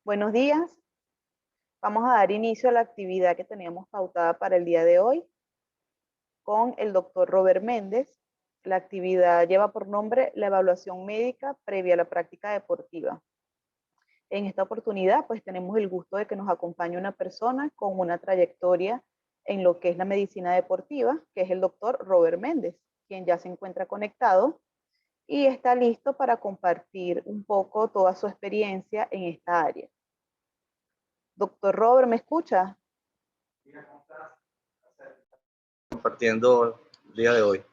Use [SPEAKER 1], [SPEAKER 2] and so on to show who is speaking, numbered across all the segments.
[SPEAKER 1] Buenos días. Vamos a dar inicio a la actividad que teníamos pautada para el día de hoy con el doctor Robert Méndez. La actividad lleva por nombre la evaluación médica previa a la práctica deportiva. En esta oportunidad, pues tenemos el gusto de que nos acompañe una persona con una trayectoria en lo que es la medicina deportiva, que es el doctor Robert Méndez, quien ya se encuentra conectado y está listo para compartir un poco toda su experiencia en esta área. Doctor Robert, ¿me escucha?
[SPEAKER 2] Compartiendo el día de hoy.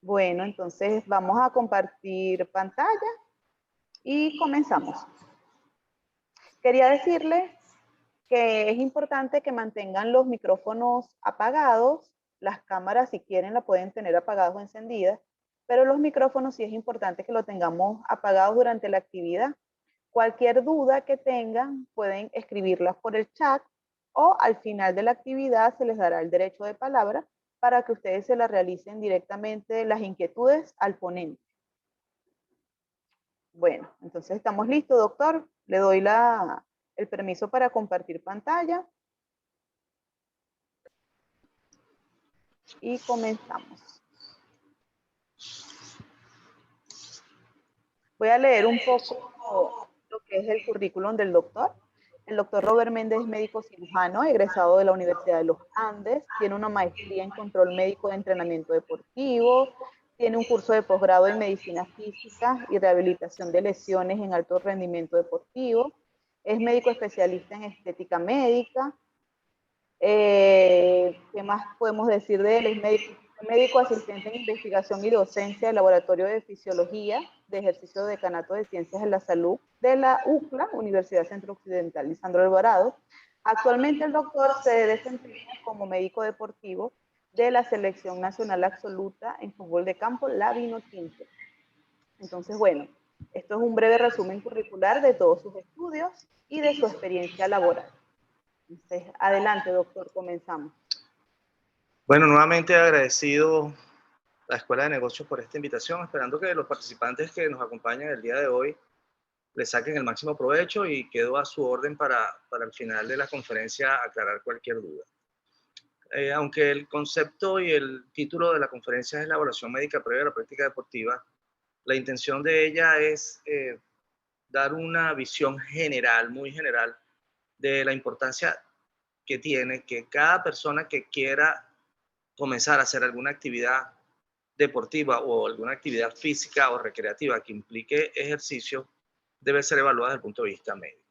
[SPEAKER 1] Bueno, entonces vamos a compartir pantalla y comenzamos. Quería decirles que es importante que mantengan los micrófonos apagados, las cámaras si quieren la pueden tener apagadas o encendidas, pero los micrófonos sí es importante que lo tengamos apagados durante la actividad. Cualquier duda que tengan pueden escribirlas por el chat o al final de la actividad se les dará el derecho de palabra para que ustedes se la realicen directamente las inquietudes al ponente. Bueno, entonces estamos listos, doctor. Le doy el permiso para compartir pantalla. Y comenzamos. Voy a leer un poco lo que es el currículum del doctor. El doctor Robert Méndez es médico cirujano, egresado de la Universidad de los Andes, tiene una maestría en control médico de entrenamiento deportivo, tiene un curso de posgrado en medicina física y rehabilitación de lesiones en alto rendimiento deportivo, es médico especialista en estética médica. ¿Qué más podemos decir de él? Es médico asistente en investigación y docencia del Laboratorio de Fisiología de Ejercicio de Decanato de Ciencias de la Salud de la UCLA, Universidad Centro Occidental Lisandro Alvarado. Actualmente el doctor se desempeña como médico deportivo de la Selección Nacional Absoluta en Fútbol de Campo, la Vinotinto. Entonces, bueno, esto es un breve resumen curricular de todos sus estudios y de su experiencia laboral. Entonces, adelante, doctor, comenzamos.
[SPEAKER 2] Bueno, nuevamente agradecido a la Escuela de Negocios por esta invitación, esperando que los participantes que nos acompañan el día de hoy le saquen el máximo provecho y quedo a su orden para el final de la conferencia aclarar cualquier duda. Aunque el concepto y el título de la conferencia es la evaluación médica previa a la práctica deportiva, la intención de ella es dar una visión general, muy general, de la importancia que tiene que cada persona que quiera comenzar a hacer alguna actividad deportiva o alguna actividad física o recreativa que implique ejercicio debe ser evaluada desde el punto de vista médico.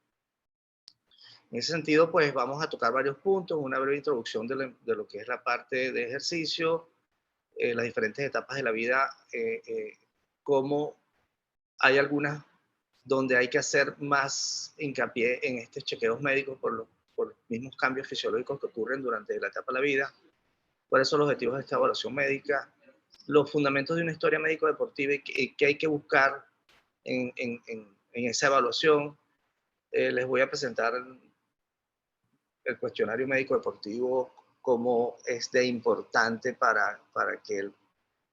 [SPEAKER 2] En ese sentido, pues vamos a tocar varios puntos, una breve introducción de lo que es la parte de ejercicio, las diferentes etapas de la vida, cómo hay algunas donde hay que hacer más hincapié en estos chequeos médicos por los mismos cambios fisiológicos que ocurren durante la etapa de la vida, cuáles son los objetivos de esta evaluación médica, los fundamentos de una historia médico-deportiva y qué hay que buscar en esa evaluación. Les voy a presentar el cuestionario médico-deportivo, cómo es de importante para que el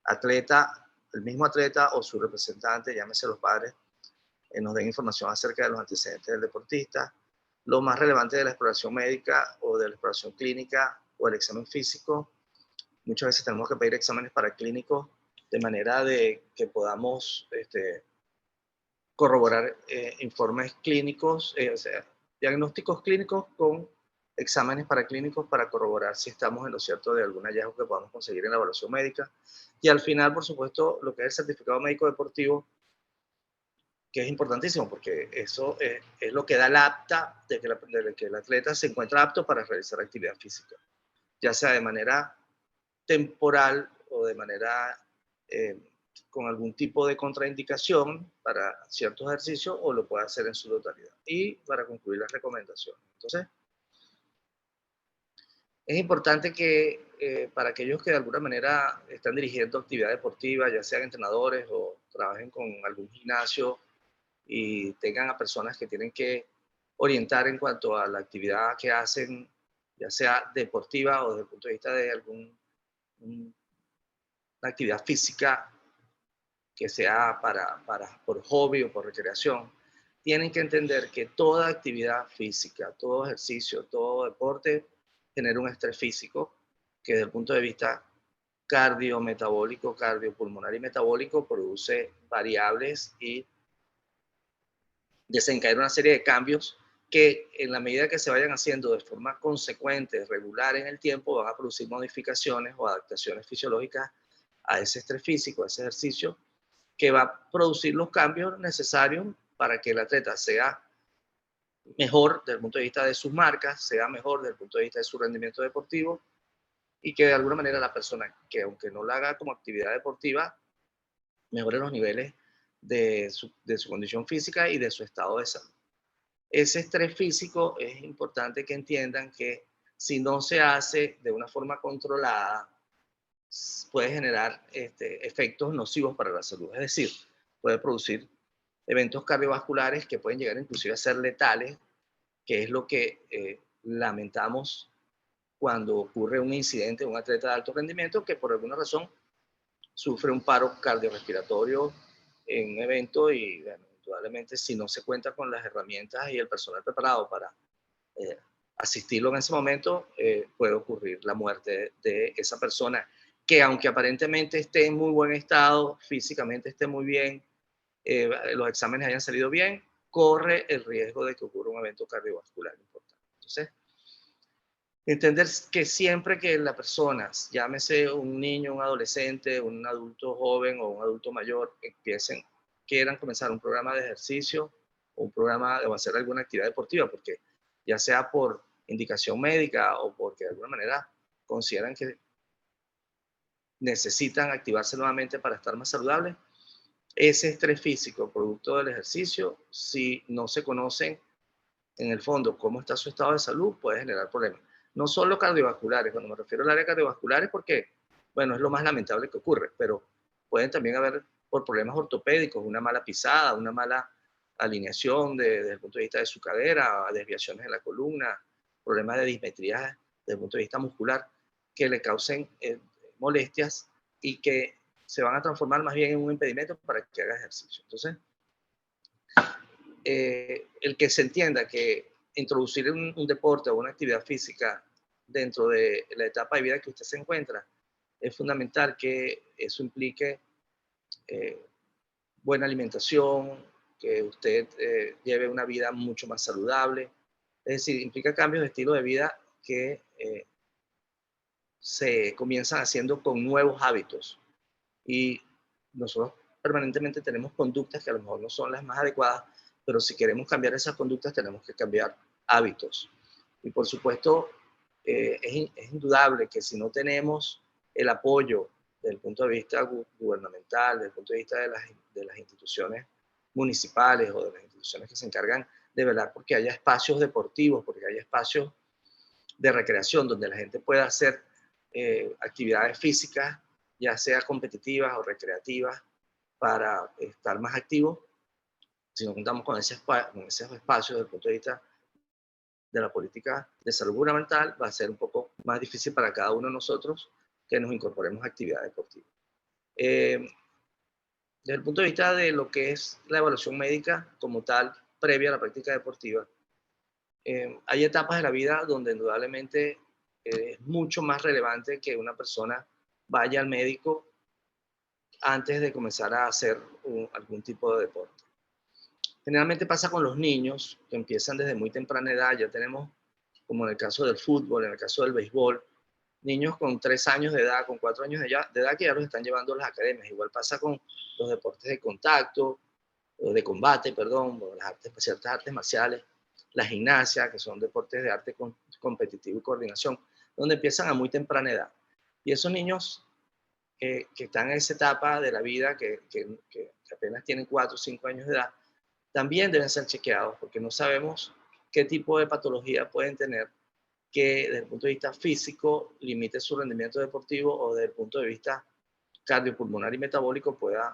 [SPEAKER 2] atleta, el mismo atleta o su representante, llámese los padres, nos den información acerca de los antecedentes del deportista, lo más relevante de la exploración médica o de la exploración clínica o el examen físico. Muchas veces tenemos que pedir exámenes para clínicos de manera de que podamos corroborar informes clínicos, o sea, diagnósticos clínicos con exámenes para clínicos para corroborar si estamos en lo cierto de algún hallazgo que podamos conseguir en la evaluación médica. Y al final, por supuesto, lo que es el certificado médico deportivo, que es importantísimo porque eso es lo que da la apta de que el atleta se encuentra apto para realizar actividad física, ya sea de manera temporal o de manera con algún tipo de contraindicación para ciertos ejercicios o lo puede hacer en su totalidad. Y para concluir las recomendaciones. Entonces, es importante que para aquellos que de alguna manera están dirigiendo actividad deportiva, ya sean entrenadores o trabajen con algún gimnasio y tengan a personas que tienen que orientar en cuanto a la actividad que hacen, ya sea deportiva o desde el punto de vista de alguna actividad física que sea por hobby o por recreación, tienen que entender que toda actividad física, todo ejercicio, todo deporte genera un estrés físico que desde el punto de vista cardiometabólico, cardiopulmonar y metabólico produce variables y desencadena una serie de cambios que en la medida que se vayan haciendo de forma consecuente, regular en el tiempo, van a producir modificaciones o adaptaciones fisiológicas a ese estrés físico, a ese ejercicio, que va a producir los cambios necesarios para que el atleta sea mejor desde el punto de vista de sus marcas, sea mejor desde el punto de vista de su rendimiento deportivo y que de alguna manera la persona que aunque no la haga como actividad deportiva, mejore los niveles de su condición física y de su estado de salud. Ese estrés físico es importante que entiendan que si no se hace de una forma controlada, puede generar efectos nocivos para la salud. Es decir, puede producir eventos cardiovasculares que pueden llegar inclusive a ser letales, que es lo que lamentamos cuando ocurre un incidente, un atleta de alto rendimiento que por alguna razón sufre un paro cardiorrespiratorio en un evento y bueno, indudablemente si no se cuenta con las herramientas y el personal preparado para eh, asistirlo en ese momento, puede ocurrir la muerte de esa persona que aunque aparentemente esté en muy buen estado, físicamente esté muy bien, los exámenes hayan salido bien, corre el riesgo de que ocurra un evento cardiovascular importante. Entonces, entender que siempre que la persona, llámese un niño, un adolescente, un adulto joven o un adulto mayor, quieran comenzar un programa de ejercicio o un programa o hacer alguna actividad deportiva, porque ya sea por indicación médica o porque de alguna manera consideran que necesitan activarse nuevamente para estar más saludables, ese estrés físico producto del ejercicio, si no se conocen en el fondo cómo está su estado de salud, puede generar problemas. No solo cardiovasculares, cuando me refiero al área cardiovascular es porque, bueno, es lo más lamentable que ocurre, pero pueden también haber por problemas ortopédicos, una mala pisada, una mala alineación desde el punto de vista de su cadera, desviaciones en la columna, problemas de dismetría desde el punto de vista muscular, que le causen molestias y que se van a transformar más bien en un impedimento para que haga ejercicio. Entonces, el que se entienda que introducir un deporte o una actividad física dentro de la etapa de vida que usted se encuentra, es fundamental que eso implique buena alimentación, que usted lleve una vida mucho más saludable. Es decir, implica cambios de estilo de vida que se comienzan haciendo con nuevos hábitos. Y nosotros permanentemente tenemos conductas que a lo mejor no son las más adecuadas, pero si queremos cambiar esas conductas tenemos que cambiar hábitos. Y por supuesto, es indudable que si no tenemos el apoyo desde el punto de vista gubernamental, desde el punto de vista de las instituciones municipales o de las instituciones que se encargan de velar porque haya espacios deportivos, porque haya espacios de recreación donde la gente pueda hacer actividades físicas, ya sea competitivas o recreativas, para estar más activos. Si no contamos con esos espacios desde el punto de vista de la política de salud gubernamental, va a ser un poco más difícil para cada uno de nosotros que nos incorporemos a actividades deportivas. Desde el punto de vista de lo que es la evaluación médica como tal, previa a la práctica deportiva, hay etapas de la vida donde indudablemente es mucho más relevante que una persona vaya al médico antes de comenzar a hacer algún tipo de deporte. Generalmente pasa con los niños que empiezan desde muy temprana edad. Ya tenemos, como en el caso del fútbol, en el caso del béisbol, niños con 3 años de edad, con 4 años de edad que ya los están llevando a las academias. Igual pasa con los deportes de contacto, de combate, perdón, ciertas artes marciales, la gimnasia, que son deportes de arte competitivo y coordinación, donde empiezan a muy temprana edad. Y esos niños que están en esa etapa de la vida, que apenas tienen 4 o 5 años de edad, también deben ser chequeados porque no sabemos qué tipo de patología pueden tener que desde el punto de vista físico limite su rendimiento deportivo o desde el punto de vista cardiopulmonar y metabólico pueda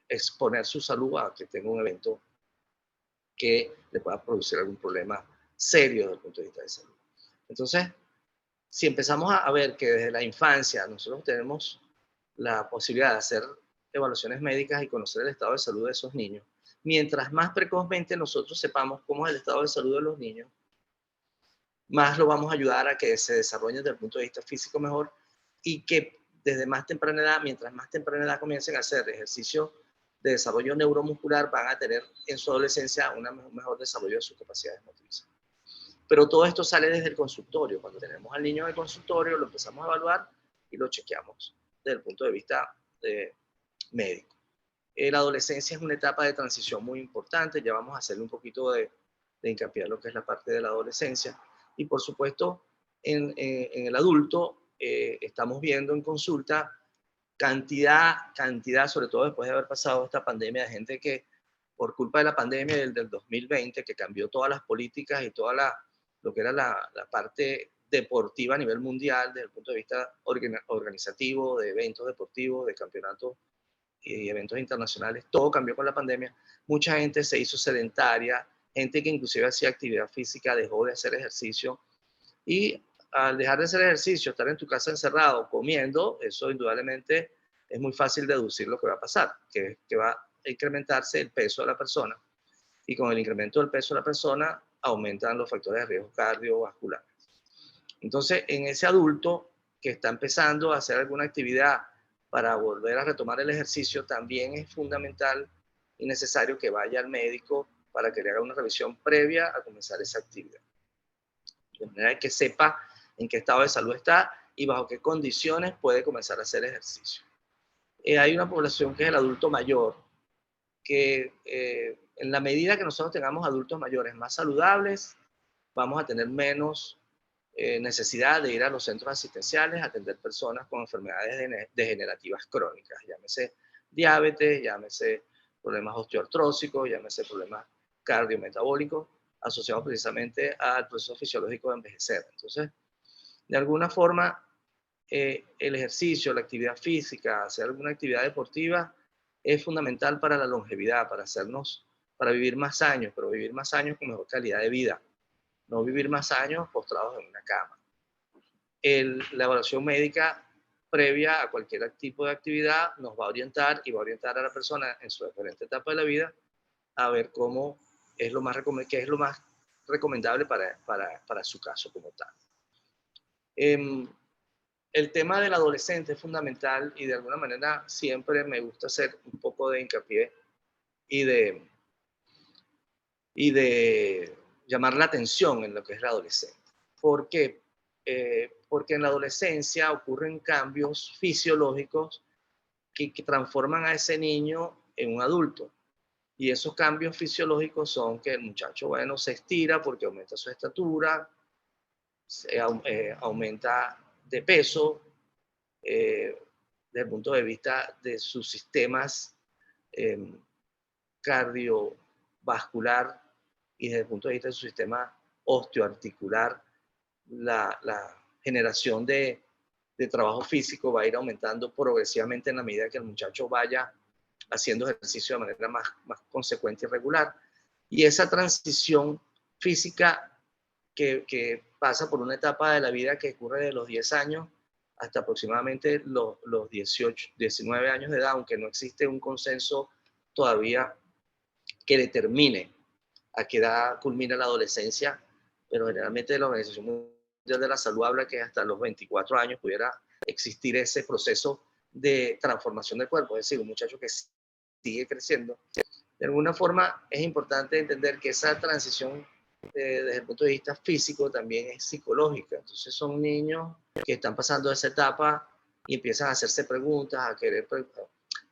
[SPEAKER 2] exponer su salud a que tenga un evento que le pueda producir algún problema serio desde el punto de vista de salud. Entonces, si empezamos a ver que desde la infancia nosotros tenemos la posibilidad de hacer evaluaciones médicas y conocer el estado de salud de esos niños, mientras más precozmente nosotros sepamos cómo es el estado de salud de los niños, más lo vamos a ayudar a que se desarrollen desde el punto de vista físico mejor y que desde más temprana edad, mientras más temprana edad comiencen a hacer ejercicio de desarrollo neuromuscular, van a tener en su adolescencia un mejor desarrollo de sus capacidades motrices. Pero todo esto sale desde el consultorio. Cuando tenemos al niño en el consultorio, lo empezamos a evaluar y lo chequeamos desde el punto de vista médico. La adolescencia es una etapa de transición muy importante. Ya vamos a hacerle un poquito de hincapié a lo que es la parte de la adolescencia. Y por supuesto, en el adulto estamos viendo en consulta cantidad, sobre todo después de haber pasado esta pandemia, de gente que por culpa de la pandemia del 2020, que cambió todas las políticas y toda lo que era la parte deportiva a nivel mundial, desde el punto de vista organizativo, de eventos deportivos, de campeonatos y eventos internacionales, todo cambió con la pandemia. Mucha gente se hizo sedentaria, gente que inclusive hacía actividad física dejó de hacer ejercicio, y al dejar de hacer ejercicio, estar en tu casa encerrado, comiendo, eso indudablemente es muy fácil deducir lo que va a pasar, que va a incrementarse el peso de la persona, y con el incremento del peso de la persona aumentan los factores de riesgo cardiovascular. Entonces, en ese adulto que está empezando a hacer alguna actividad para volver a retomar el ejercicio, también es fundamental y necesario que vaya al médico para que le haga una revisión previa a comenzar esa actividad. De manera que sepa en qué estado de salud está y bajo qué condiciones puede comenzar a hacer ejercicio. Hay una población que es el adulto mayor, que en la medida que nosotros tengamos adultos mayores más saludables, vamos a tener menos necesidad de ir a los centros asistenciales a atender personas con enfermedades degenerativas crónicas, llámese diabetes, llámese problemas osteoartrósicos, llámese problemas cardiometabólicos, asociados precisamente al proceso fisiológico de envejecer. Entonces, de alguna forma, el ejercicio, la actividad física, hacer alguna actividad deportiva es fundamental para la longevidad, para vivir más años, pero vivir más años con mejor calidad de vida, no vivir más años postrados en una cama. La evaluación médica previa a cualquier tipo de actividad nos va a orientar y va a orientar a la persona en su diferente etapa de la vida a ver cómo es lo más recomendable para su caso como tal. El tema del adolescente es fundamental y de alguna manera siempre me gusta hacer un poco de hincapié y de llamar la atención en lo que es la adolescencia. ¿Por qué? Porque en la adolescencia ocurren cambios fisiológicos que transforman a ese niño en un adulto. Y esos cambios fisiológicos son que el muchacho, bueno, se estira porque aumenta su estatura, aumenta de peso, desde el punto de vista de sus sistemas cardiovascular y desde el punto de vista de su sistema osteoarticular, la generación de trabajo físico va a ir aumentando progresivamente en la medida que el muchacho vaya haciendo ejercicio de manera más consecuente y regular. Y esa transición física que pasa por una etapa de la vida que ocurre de los 10 años hasta aproximadamente los 18, 19 años de edad, aunque no existe un consenso todavía que determine a qué edad culmina la adolescencia, pero generalmente la Organización Mundial de la Salud habla que hasta los 24 años pudiera existir ese proceso de transformación del cuerpo, es decir, un muchacho que sigue creciendo. De alguna forma es importante entender que esa transición desde el punto de vista físico también es psicológica. Entonces son niños que están pasando esa etapa y empiezan a hacerse preguntas, a querer,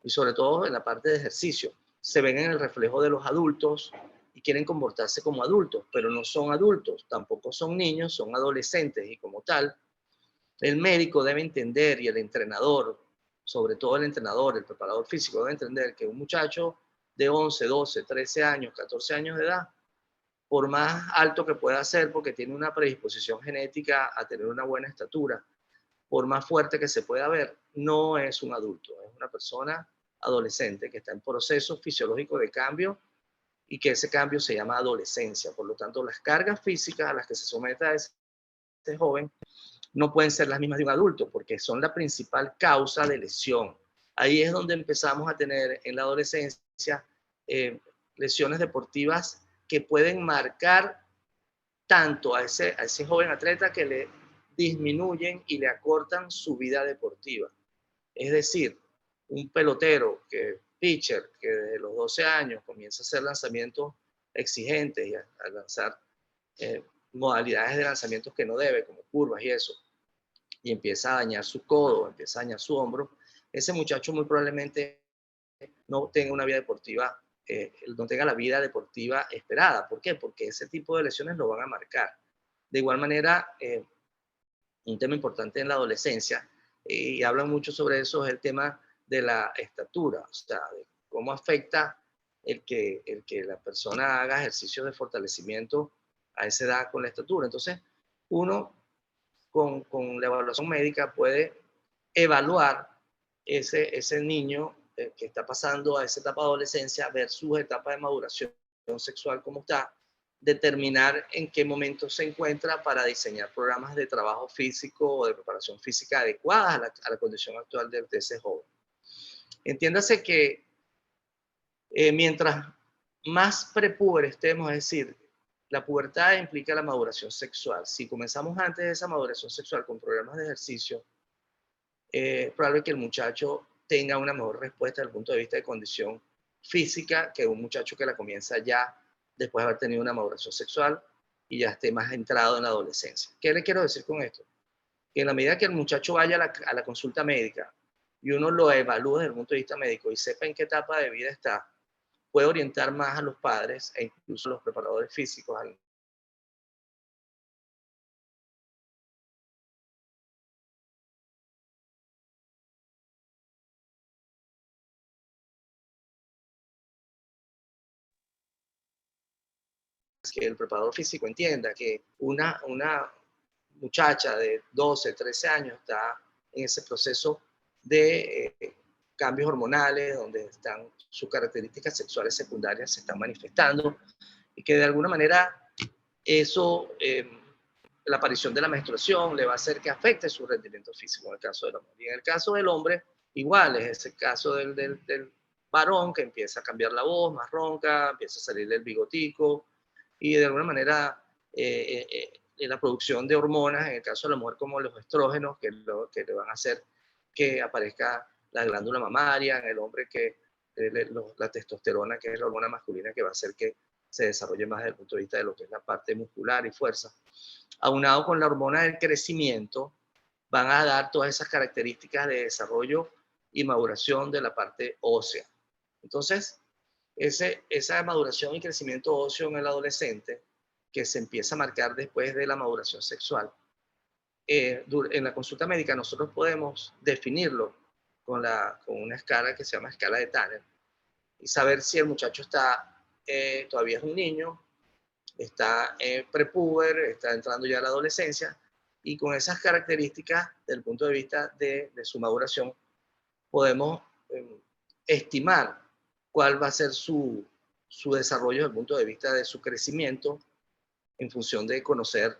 [SPEAKER 2] y sobre todo en la parte de ejercicio. Se ven en el reflejo de los adultos y quieren comportarse como adultos, pero no son adultos, tampoco son niños, son adolescentes, y como tal, el médico debe entender, y el entrenador, sobre todo el entrenador, el preparador físico, debe entender que un muchacho de 11, 12, 13 años, 14 años de edad, por más alto que pueda ser, porque tiene una predisposición genética a tener una buena estatura, por más fuerte que se pueda ver, no es un adulto, es una persona adolescente que está en proceso fisiológico de cambio y que ese cambio se llama adolescencia. Por lo tanto, las cargas físicas a las que se someta este joven no pueden ser las mismas de un adulto, porque son la principal causa de lesión. Ahí es donde empezamos a tener en la adolescencia lesiones deportivas que pueden marcar tanto a ese joven atleta que le disminuyen y le acortan su vida deportiva. Es decir, un pelotero, pitcher, que desde los 12 años comienza a hacer lanzamientos exigentes y a lanzar modalidades de lanzamientos que no debe, como curvas y eso, y empieza a dañar su codo, empieza a dañar su hombro, ese muchacho muy probablemente no tenga una vida deportiva, no tenga la vida deportiva esperada. ¿Por qué? Porque ese tipo de lesiones lo van a marcar. De igual manera, un tema importante en la adolescencia, y hablan mucho sobre eso, es el tema de la estatura, o sea, de cómo afecta el que la persona haga ejercicios de fortalecimiento a esa edad con la estatura. Entonces, uno con la evaluación médica puede evaluar ese niño que está pasando a esa etapa de adolescencia versus etapa de maduración sexual, cómo está, determinar en qué momento se encuentra para diseñar programas de trabajo físico o de preparación física adecuadas a la condición actual de ese joven. Entiéndase que mientras más prepúber estemos, es decir, la pubertad implica la maduración sexual. Si comenzamos antes de esa maduración sexual con programas de ejercicio, es probable que el muchacho tenga una mejor respuesta desde el punto de vista de condición física que un muchacho que la comienza ya después de haber tenido una maduración sexual y ya esté más entrado en la adolescencia. ¿Qué le quiero decir con esto? Que en la medida que el muchacho vaya a la consulta médica y uno lo evalúe desde el punto de vista médico y sepa en qué etapa de vida está, puede orientar más a los padres e incluso a los preparadores físicos que el preparador físico entienda que una muchacha de 12, 13 años está en ese proceso de cambios hormonales, donde están sus características sexuales secundarias se están manifestando y que de alguna manera eso, la aparición de la menstruación le va a hacer que afecte su rendimiento físico en el caso del hombre. Y en el caso del hombre, igual, es ese caso del varón que empieza a cambiar la voz, más ronca, empieza a salir del bigotico, y de alguna manera la producción de hormonas, en el caso de la mujer como los estrógenos, que le van a hacer que aparezca la glándula mamaria, en el hombre que la testosterona, que es la hormona masculina que va a hacer que se desarrolle más desde el punto de vista de lo que es la parte muscular y fuerza. Aunado con la hormona del crecimiento, van a dar todas esas características de desarrollo y maduración de la parte ósea. Entonces, esa maduración y crecimiento óseo en el adolescente, que se empieza a marcar después de la maduración sexual, en la consulta médica nosotros podemos definirlo con una escala que se llama escala de Tanner y saber si el muchacho todavía es un niño, está prepuber, está entrando ya a la adolescencia, y con esas características, desde el punto de vista de su maduración, podemos estimar cuál va a ser su desarrollo desde el punto de vista de su crecimiento en función de conocer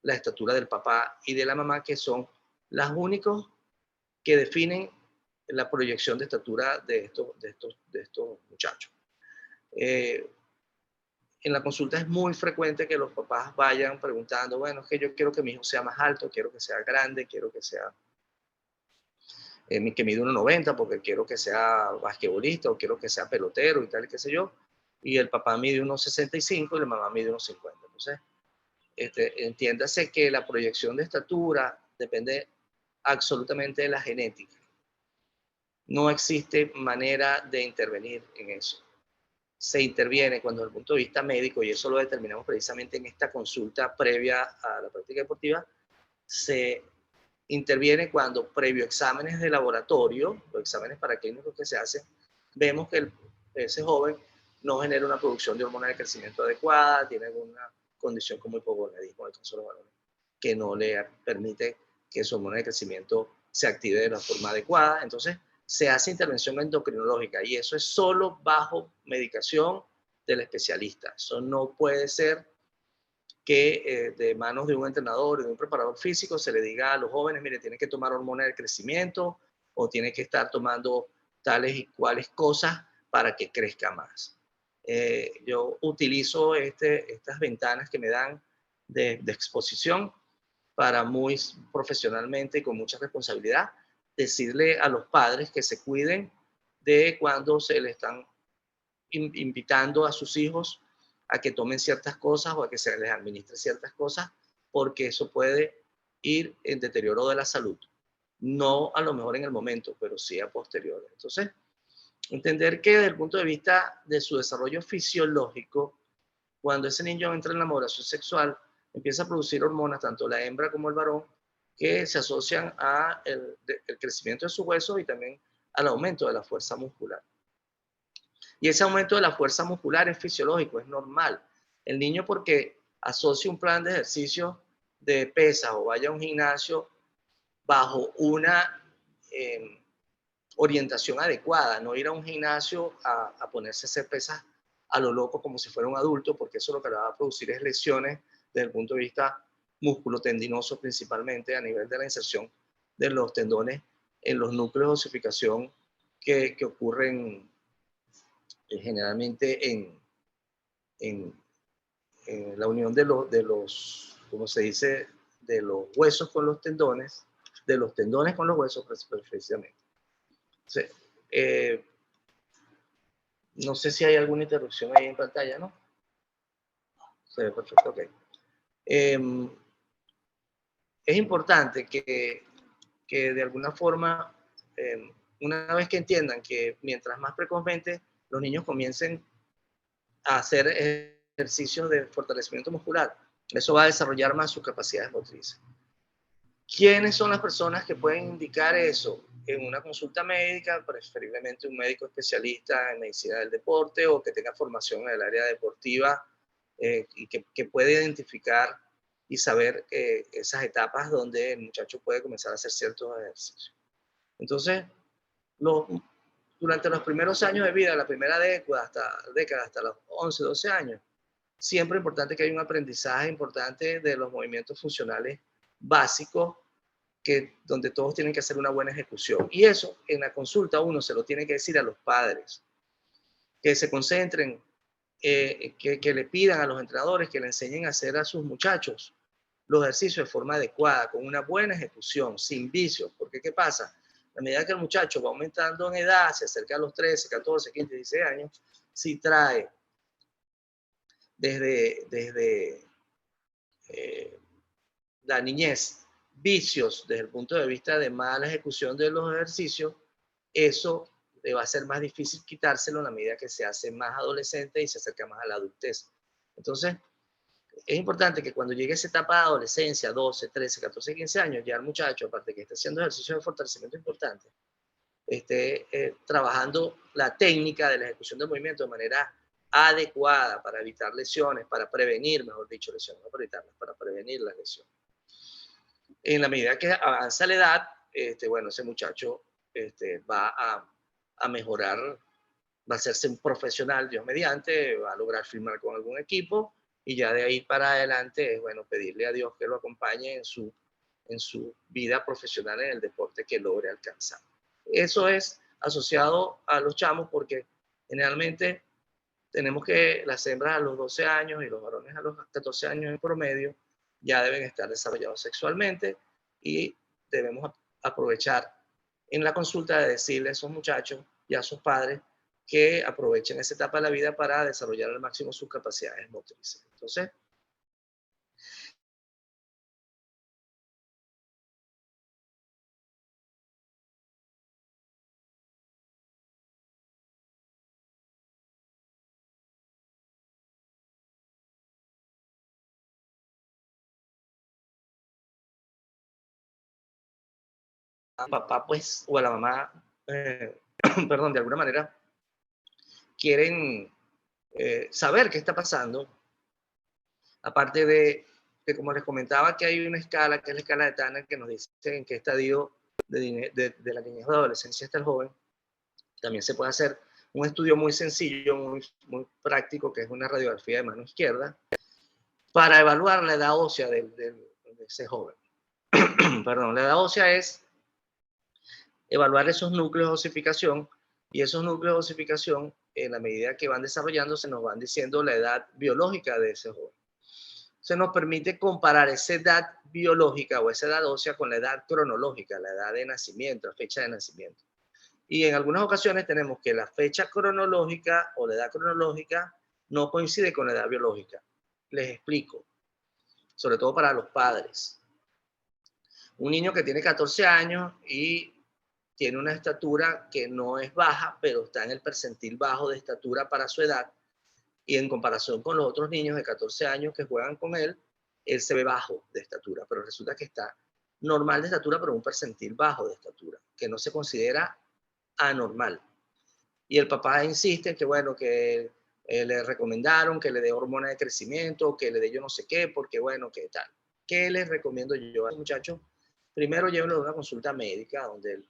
[SPEAKER 2] la estatura del papá y de la mamá, que son las únicos que definen la proyección de estatura de estos muchachos. En la consulta es muy frecuente que los papás vayan preguntando, bueno, es que yo quiero que mi hijo sea más alto, quiero que sea grande, quiero que sea que mide 1,90 porque quiero que sea basquetbolista o quiero que sea pelotero y tal, qué sé yo. Y el papá mide 1,65 y la mamá mide 1,50. Entonces, entiéndase que la proyección de estatura depende absolutamente de la genética. No existe manera de intervenir en eso. Se interviene cuando desde el punto de vista médico, y eso lo determinamos precisamente en esta consulta previa a la práctica deportiva, se interviene cuando previo exámenes de laboratorio, los exámenes paraclínicos que se hacen, vemos que ese joven no genera una producción de hormona de crecimiento adecuada, tiene alguna condición como hipogonadismo, en el caso de los varones, que no le permite que su hormona de crecimiento se active de la forma adecuada. Entonces, se hace intervención endocrinológica y eso es solo bajo medicación del especialista. Eso no puede ser que de manos de un entrenador y de un preparador físico se le diga a los jóvenes, mire, tienen que tomar hormona del crecimiento o tienen que estar tomando tales y cuales cosas para que crezca más. Yo utilizo estas ventanas que me dan de exposición para muy profesionalmente y con mucha responsabilidad decirle a los padres que se cuiden de cuando se le están invitando a sus hijos a que tomen ciertas cosas o a que se les administre ciertas cosas, porque eso puede ir en deterioro de la salud. No a lo mejor en el momento, pero sí a posteriori. Entonces, entender que desde el punto de vista de su desarrollo fisiológico, cuando ese niño entra en la maduración sexual, empieza a producir hormonas, tanto la hembra como el varón, que se asocian a el crecimiento de sus huesos y también al aumento de la fuerza muscular. Y ese aumento de la fuerza muscular es fisiológico, es normal. El niño, porque asocia un plan de ejercicio de pesas o vaya a un gimnasio bajo una orientación adecuada, no ir a un gimnasio a ponerse a hacer pesas a lo loco como si fuera un adulto, porque eso lo que le va a producir es lesiones desde el punto de vista músculo-tendinoso, principalmente a nivel de la inserción de los tendones en los núcleos de osificación que ocurren generalmente en la unión de los, como se dice, de los huesos con los tendones, de los tendones con los huesos precisamente. Entonces, no sé si hay alguna interrupción ahí en pantalla, ¿no? Se ve perfecto, ok. Es importante que de alguna forma, una vez que entiendan que mientras más precozmente los niños comiencen a hacer ejercicios de fortalecimiento muscular, eso va a desarrollar más sus capacidades motrices. ¿Quiénes son las personas que pueden indicar eso? En una consulta médica, preferiblemente un médico especialista en medicina del deporte o que tenga formación en el área deportiva y que pueda identificar y saber esas etapas donde el muchacho puede comenzar a hacer ciertos ejercicios. Entonces, durante los primeros años de vida, la primera década, hasta los 11, 12 años, siempre es importante que haya un aprendizaje importante de los movimientos funcionales básicos donde todos tienen que hacer una buena ejecución. Y eso en la consulta uno se lo tiene que decir a los padres, que se concentren, que le pidan a los entrenadores que le enseñen a hacer a sus muchachos los ejercicios de forma adecuada, con una buena ejecución, sin vicios. Porque ¿qué pasa? A medida que el muchacho va aumentando en edad, se acerca a los 13, 14, 15, 16 años, si trae desde la niñez vicios desde el punto de vista de mala ejecución de los ejercicios, eso le va a ser más difícil quitárselo a la medida que se hace más adolescente y se acerca más a la adultez. Entonces, es importante que cuando llegue esa etapa de adolescencia, 12, 13, 14, 15 años, ya el muchacho, aparte de que esté haciendo ejercicios de fortalecimiento importantes, esté trabajando la técnica de la ejecución del movimiento de manera adecuada para evitar lesiones, para prevenir, mejor dicho, lesiones, no para evitarlas, para prevenir las lesiones. En la medida que avanza la edad, bueno, ese muchacho va a mejorar, va a hacerse un profesional, Dios mediante, va a lograr firmar con algún equipo y ya de ahí para adelante, bueno, pedirle a Dios que lo acompañe en su vida profesional en el deporte que logre alcanzar. Eso es asociado a los chamos porque generalmente tenemos que las hembras a los 12 años y los varones a los 14 años en promedio ya deben estar desarrollados sexualmente y debemos aprovechar en la consulta de decirle a esos muchachos y a sus padres que aprovechen esa etapa de la vida para desarrollar al máximo sus capacidades motrices. Entonces, al papá pues o a la mamá, perdón, de alguna manera quieren saber qué está pasando, aparte de, como les comentaba, que hay una escala, que es la escala de Tanner, que nos dice en qué estadio de la niñez o de adolescencia está el joven. También se puede hacer un estudio muy sencillo, muy práctico, que es una radiografía de mano izquierda, para evaluar la edad ósea de ese joven. Perdón, la edad ósea es evaluar esos núcleos de osificación, y esos núcleos de osificación en la medida que van desarrollándose, nos van diciendo la edad biológica de ese joven. Se nos permite comparar esa edad biológica o esa edad ósea con la edad cronológica, la edad de nacimiento, la fecha de nacimiento. Y en algunas ocasiones tenemos que la fecha cronológica o la edad cronológica no coincide con la edad biológica. Les explico, sobre todo para los padres. Un niño que tiene 14 años y tiene una estatura que no es baja, pero está en el percentil bajo de estatura para su edad, y en comparación con los otros niños de 14 años que juegan con él se ve bajo de estatura, pero resulta que está normal de estatura, pero un percentil bajo de estatura, que no se considera anormal. Y el papá insiste en que, bueno, que le recomendaron que le dé hormona de crecimiento, que le dé yo no sé qué, porque bueno, qué tal. ¿Qué les recomiendo yo a los muchachos? Primero llévenlo a una consulta médica donde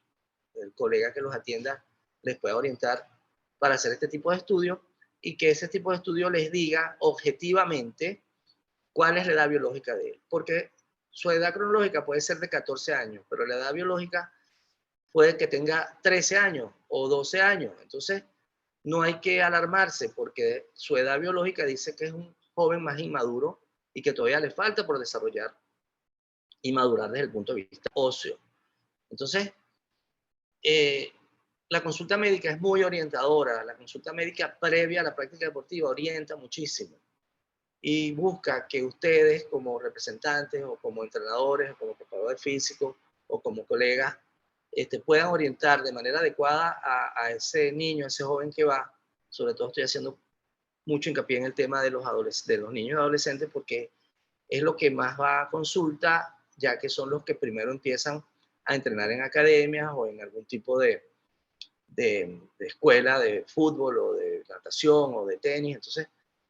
[SPEAKER 2] el colega que los atienda les pueda orientar para hacer este tipo de estudio y que ese tipo de estudio les diga objetivamente cuál es la edad biológica de él. Porque su edad cronológica puede ser de 14 años, pero la edad biológica puede que tenga 13 años o 12 años. Entonces, no hay que alarmarse porque su edad biológica dice que es un joven más inmaduro y que todavía le falta por desarrollar y madurar desde el punto de vista óseo. Entonces, la consulta médica es muy orientadora. La consulta médica previa a la práctica deportiva orienta muchísimo y busca que ustedes como representantes o como entrenadores o como preparadores físicos o como colegas puedan orientar de manera adecuada a ese niño, a ese joven que va. Sobre todo estoy haciendo mucho hincapié en el tema de de los niños y adolescentes porque es lo que más va a consulta, ya que son los que primero empiezan a entrenar en academias o en algún tipo de escuela de fútbol o de natación o de tenis. Entonces,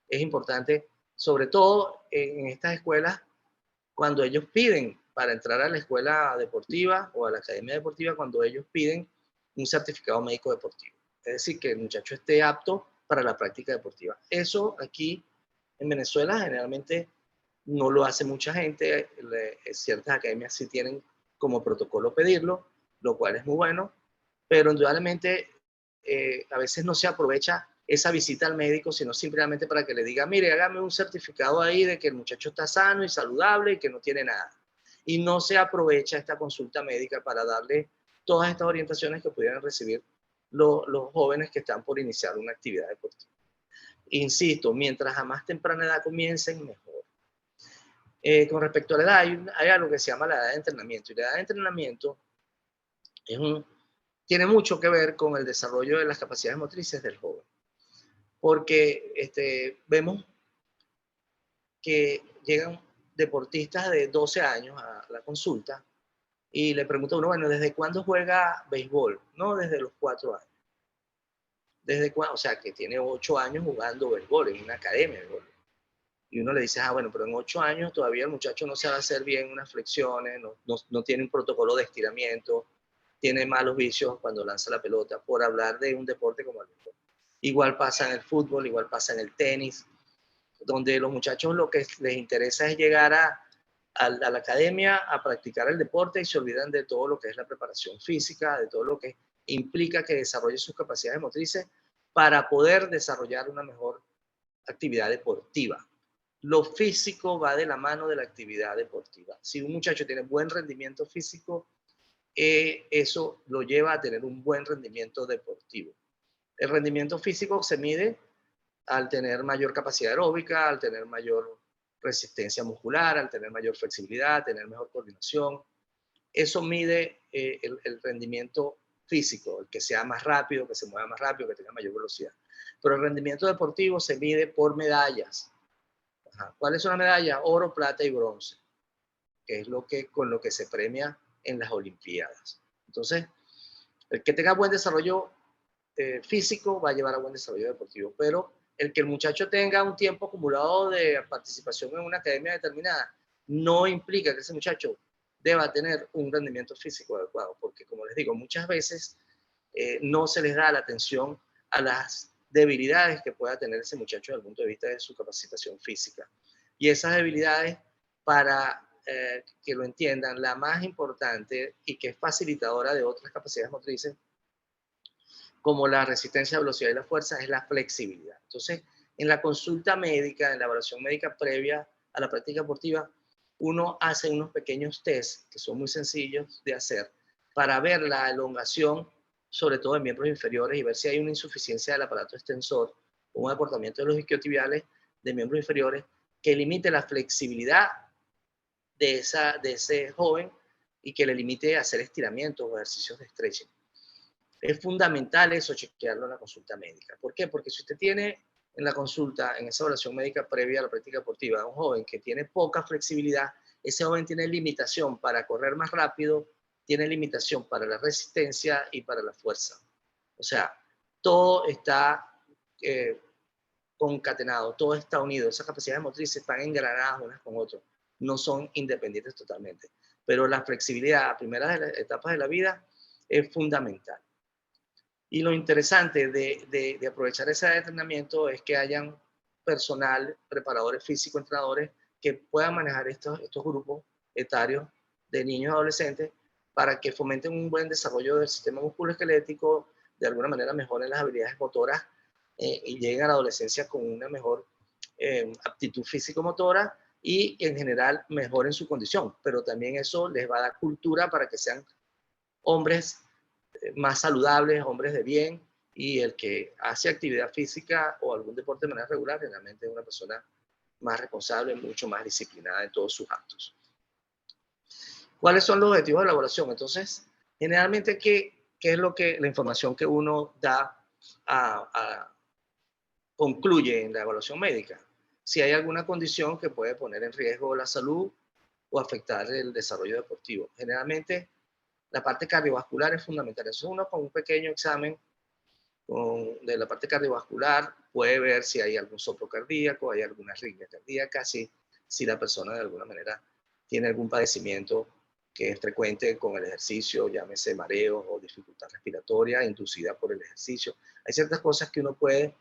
[SPEAKER 2] es importante, sobre todo en estas escuelas, cuando ellos piden para entrar a la escuela deportiva o a la academia deportiva, cuando ellos piden un certificado médico deportivo. Es decir, que el muchacho esté apto para la práctica deportiva. Eso aquí en Venezuela generalmente no lo hace mucha gente. Ciertas academias sí tienen como protocolo pedirlo, lo cual es muy bueno, pero indudablemente a veces no se aprovecha esa visita al médico, sino simplemente para que le diga, mire, hágame un certificado ahí de que el muchacho está sano y saludable y que no tiene nada. Y no se aprovecha esta consulta médica para darle todas estas orientaciones que pudieran recibir los jóvenes que están por iniciar una actividad deportiva. Insisto, mientras a más temprana edad comiencen, mejor. Con respecto a la edad, hay algo que se llama la edad de entrenamiento. Y la edad de entrenamiento tiene mucho que ver con el desarrollo de las capacidades motrices del joven. Porque vemos que llegan deportistas de 12 años a la consulta y le pregunta a uno, bueno, ¿desde cuándo juega béisbol? No, desde los 4 años. ¿Desde cuándo? O sea, que tiene 8 años jugando béisbol en una academia de béisbol. Y uno le dice, bueno, pero en 8 años todavía el muchacho no sabe hacer bien unas flexiones, no tiene un protocolo de estiramiento, tiene malos vicios cuando lanza la pelota, por hablar de un deporte como el béisbol. Igual pasa en el fútbol, igual pasa en el tenis, donde los muchachos lo que les interesa es llegar a la academia a practicar el deporte y se olvidan de todo lo que es la preparación física, de todo lo que implica que desarrolle sus capacidades motrices para poder desarrollar una mejor actividad deportiva. Lo físico va de la mano de la actividad deportiva. Si un muchacho tiene buen rendimiento físico, eso lo lleva a tener un buen rendimiento deportivo. El rendimiento físico se mide al tener mayor capacidad aeróbica, al tener mayor resistencia muscular, al tener mayor flexibilidad, tener mejor coordinación. Eso mide el rendimiento físico, el que sea más rápido, que se mueva más rápido, que tenga mayor velocidad. Pero el rendimiento deportivo se mide por medallas. ¿Cuáles son las medallas? Oro, plata y bronce, que es con lo que se premia en las Olimpiadas. Entonces, el que tenga buen desarrollo físico va a llevar a buen desarrollo deportivo, pero el que el muchacho tenga un tiempo acumulado de participación en una academia determinada no implica que ese muchacho deba tener un rendimiento físico adecuado, porque como les digo, muchas veces no se les da la atención a las debilidades que pueda tener ese muchacho desde el punto de vista de su capacitación física. Y esas debilidades, para que lo entiendan, la más importante y que es facilitadora de otras capacidades motrices, como la resistencia, la velocidad y la fuerza, es la flexibilidad. Entonces, en la consulta médica, en la evaluación médica previa a la práctica deportiva, uno hace unos pequeños test que son muy sencillos de hacer para ver la elongación, sobre todo en miembros inferiores, y ver si hay una insuficiencia del aparato extensor o un acortamiento de los isquiotibiales de miembros inferiores que limite la flexibilidad de ese joven y que le limite a hacer estiramientos o ejercicios de stretching. Es fundamental eso, chequearlo en la consulta médica. ¿Por qué? Porque si usted tiene en la consulta, en esa evaluación médica previa a la práctica deportiva, un joven que tiene poca flexibilidad, ese joven tiene limitación para correr más rápido, tiene limitación para la resistencia y para la fuerza. O sea, todo está concatenado, todo está unido. Esas capacidades motrices están engranadas unas con otras, no son independientes totalmente. Pero la flexibilidad a primeras etapas de la vida es fundamental. Y lo interesante de aprovechar ese entrenamiento es que hayan personal, preparadores físicos, entrenadores, que puedan manejar estos grupos etarios de niños y adolescentes para que fomenten un buen desarrollo del sistema musculoesquelético, de alguna manera mejoren las habilidades motoras y lleguen a la adolescencia con una mejor aptitud físico-motora y en general mejoren su condición. Pero también eso les va a dar cultura para que sean hombres más saludables, hombres de bien, y el que hace actividad física o algún deporte de manera regular, realmente es una persona más responsable, mucho más disciplinada en todos sus actos. ¿Cuáles son los objetivos de la evaluación? Entonces, generalmente, ¿qué es la información que uno da concluye en la evaluación médica? Si hay alguna condición que puede poner en riesgo la salud o afectar el desarrollo deportivo. Generalmente, la parte cardiovascular es fundamental. Eso uno con un pequeño examen de la parte cardiovascular puede ver si hay algún soplo cardíaco, hay alguna arritmia cardíaca, si la persona de alguna manera tiene algún padecimiento que es frecuente con el ejercicio, llámese mareo o dificultad respiratoria inducida por el ejercicio. Hay ciertas cosas que uno puede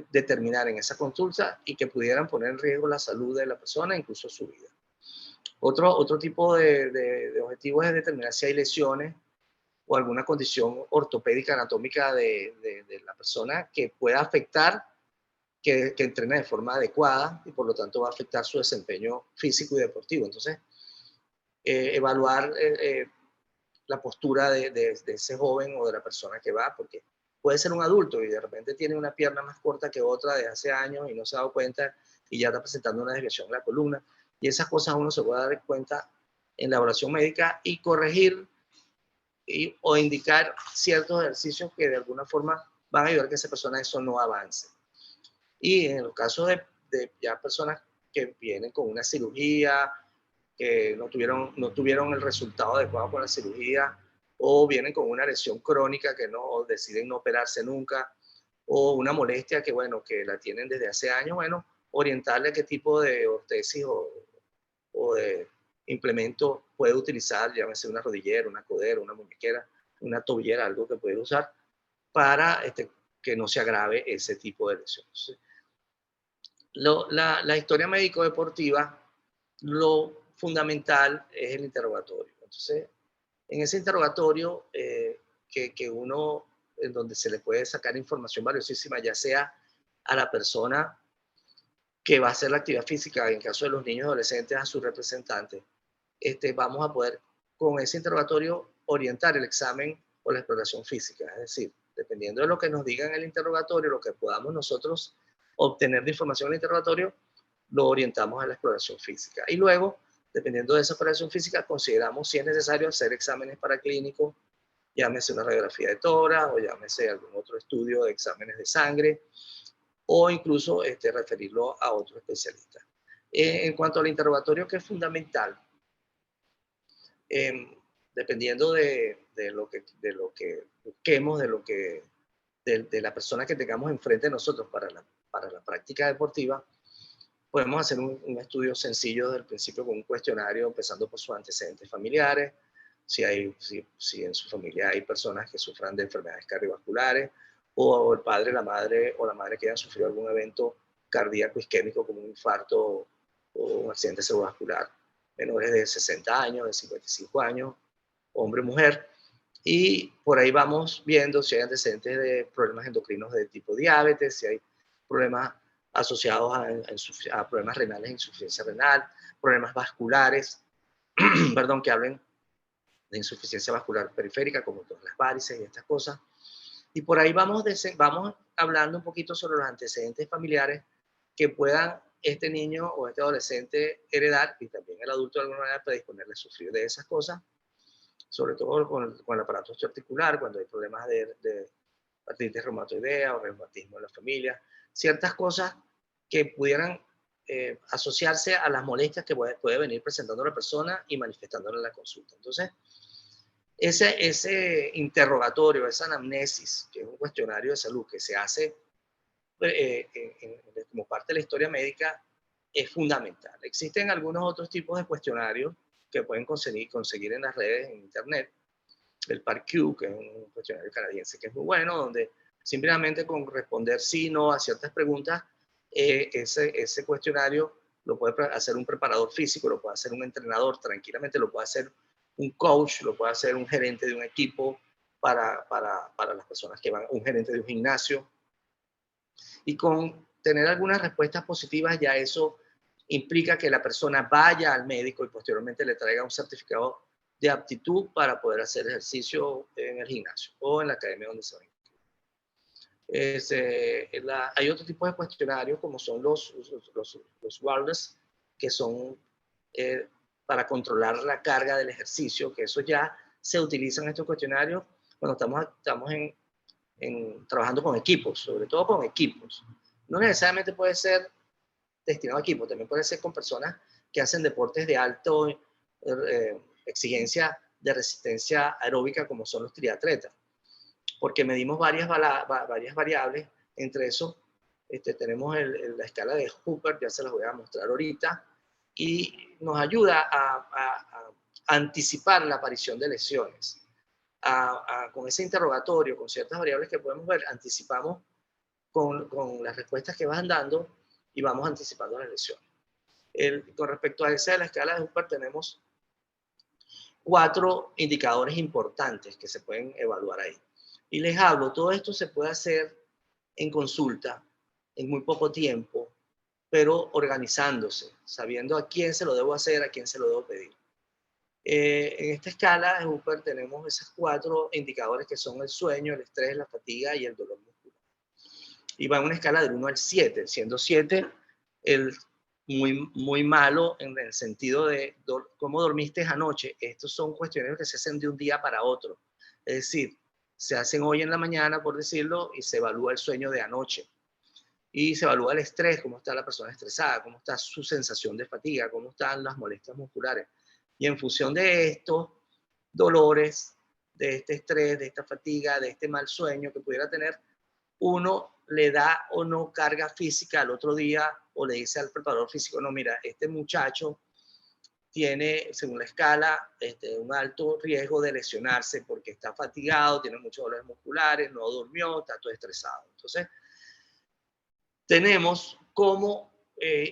[SPEAKER 2] determinar en esa consulta y que pudieran poner en riesgo la salud de la persona, incluso su vida. Otro tipo de objetivos es determinar si hay lesiones o alguna condición ortopédica anatómica de la persona que pueda afectar que entrene de forma adecuada y por lo tanto va a afectar su desempeño físico y deportivo. Entonces, evaluar la postura de ese joven o de la persona que va, porque puede ser un adulto y de repente tiene una pierna más corta que otra de hace años y no se ha dado cuenta y ya está presentando una desviación en la columna. Y esas cosas uno se puede dar cuenta en la evaluación médica y corregir o indicar ciertos ejercicios que de alguna forma van a ayudar a que esa persona eso no avance. Y en los casos de ya personas que vienen con una cirugía, que no tuvieron el resultado adecuado con la cirugía, o vienen con una lesión crónica que no deciden no operarse nunca, o una molestia que, bueno, que la tienen desde hace años, bueno, orientarle a qué tipo de ortesis o de implemento puede utilizar, llámese una rodillera, una codera, una muñequera, una tobillera, algo que puede usar para que no se agrave ese tipo de lesiones. La historia médico-deportiva, lo fundamental es el interrogatorio. Entonces, en ese interrogatorio que uno, en donde se le puede sacar información valiosísima, ya sea a la persona que va a hacer la actividad física, en caso de los niños y adolescentes, a su representante, vamos a poder con ese interrogatorio orientar el examen o la exploración física. Es decir, dependiendo de lo que nos diga en el interrogatorio, lo que podamos nosotros obtener de información en el interrogatorio, lo orientamos a la exploración física. Y luego, dependiendo de esa exploración física, consideramos si es necesario hacer exámenes paraclínicos, llámese una radiografía de tórax o llámese algún otro estudio de exámenes de sangre, o incluso referirlo a otro especialista. En cuanto al interrogatorio, que es fundamental, dependiendo de lo que busquemos, de la persona que tengamos enfrente de nosotros para la práctica deportiva, podemos hacer un estudio sencillo desde el principio con un cuestionario, empezando por sus antecedentes familiares, si en su familia hay personas que sufran de enfermedades cardiovasculares, o el padre, la madre o la madre que hayan sufrido algún evento cardíaco isquémico como un infarto o un accidente cerebrovascular, menores de 60 años, de 55 años, hombre o mujer, Y por ahí vamos viendo si hay antecedentes de problemas endocrinos de tipo diabetes, si hay problemas asociados a problemas renales, insuficiencia renal, problemas vasculares, perdón, que hablen de insuficiencia vascular periférica, como todas las varices y estas cosas. Y por ahí vamos hablando un poquito sobre los antecedentes familiares que puedan este niño o este adolescente heredar, y también el adulto de alguna manera predisponerle a sufrir de esas cosas, sobre todo con el aparato osteoarticular, cuando hay problemas de artritis reumatoidea o reumatismo en la familia, ciertas cosas que pudieran asociarse a las molestias que puede venir presentando la persona y manifestándolo en la consulta. Entonces, ese interrogatorio, esa anamnesis, que es un cuestionario de salud que se hace como parte de la historia médica, es fundamental. Existen algunos otros tipos de cuestionarios que pueden conseguir en las redes, en internet. El PARQ, que es un cuestionario canadiense que es muy bueno, donde simplemente con responder sí, no a ciertas preguntas, ese cuestionario lo puede hacer un preparador físico, lo puede hacer un entrenador tranquilamente, lo puede hacer un coach, lo puede hacer un gerente de un equipo para las personas que van, un gerente de un gimnasio. Y con tener algunas respuestas positivas, ya eso implica que la persona vaya al médico y posteriormente le traiga un certificado de aptitud para poder hacer ejercicio en el gimnasio o en la academia donde se va. Hay otro tipo de cuestionarios como son los wellness, que son para controlar la carga del ejercicio, que eso ya se utilizan estos cuestionarios cuando estamos trabajando con equipos, sobre todo con equipos. No necesariamente puede ser destinado a equipos, también puede ser con personas que hacen deportes de alta exigencia de resistencia aeróbica como son los triatletas, porque medimos varias variables, entre eso tenemos la escala de Hooper, ya se las voy a mostrar ahorita, y nos ayuda a anticipar la aparición de lesiones. Con ese interrogatorio, con ciertas variables que podemos ver, anticipamos con las respuestas que van dando y vamos anticipando las lesiones. Con respecto a esa de la escala de Hooper, tenemos 4 indicadores importantes que se pueden evaluar ahí. Y les hablo, todo esto se puede hacer en consulta, en muy poco tiempo, pero organizándose, sabiendo a quién se lo debo hacer, a quién se lo debo pedir. En esta escala de Hooper tenemos esos 4 indicadores que son el sueño, el estrés, la fatiga y el dolor muscular. Y va en una escala del 1 al 7, siendo 7 el muy malo en el sentido de cómo dormiste anoche. Estos son cuestionarios que se hacen de un día para otro. Es decir, se hacen hoy en la mañana, por decirlo, y se evalúa el sueño de anoche. Y se evalúa el estrés, cómo está la persona estresada, cómo está su sensación de fatiga, cómo están las molestias musculares. Y en función de estos dolores, de este estrés, de esta fatiga, de este mal sueño que pudiera tener, uno le da o no carga física al otro día o le dice al preparador físico, no, mira, este muchacho tiene, según la escala, un alto riesgo de lesionarse porque está fatigado, tiene muchos dolores musculares, no durmió, está todo estresado. Entonces, tenemos cómo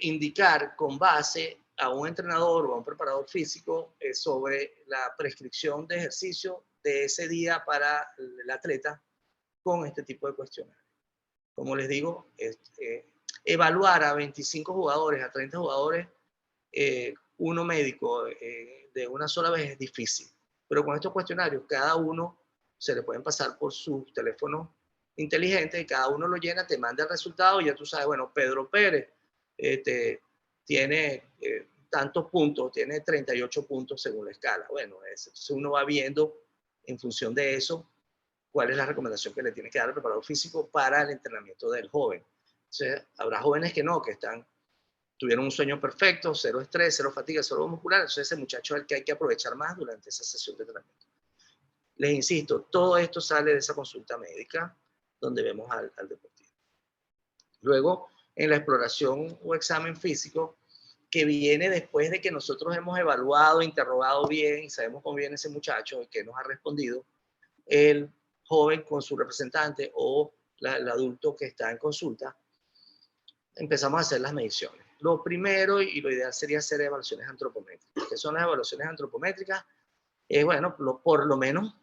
[SPEAKER 2] indicar con base a un entrenador o a un preparador físico sobre la prescripción de ejercicio de ese día para el atleta con este tipo de cuestionarios. Como les digo, evaluar a 25 jugadores, a 30 jugadores, uno médico de una sola vez es difícil. Pero con estos cuestionarios, cada uno se le pueden pasar por su teléfono inteligente y cada uno lo llena, te manda el resultado y ya tú sabes, bueno, Pedro Pérez tiene tantos puntos, tiene 38 puntos según la escala. Bueno, entonces uno va viendo en función de eso cuál es la recomendación que le tiene que dar el preparador físico para el entrenamiento del joven. Entonces, habrá jóvenes que no, que tuvieron un sueño perfecto, cero estrés, cero fatiga, cero muscular, entonces ese muchacho es el que hay que aprovechar más durante esa sesión de entrenamiento. Les insisto, todo esto sale de esa consulta médica donde vemos al deportista. Luego, en la exploración o examen físico, que viene después de que nosotros hemos evaluado, interrogado bien y sabemos cómo viene ese muchacho y que nos ha respondido, el joven con su representante o el adulto que está en consulta, empezamos a hacer las mediciones. Lo primero y lo ideal sería hacer evaluaciones antropométricas. ¿Qué son las evaluaciones antropométricas? Bueno, por lo menos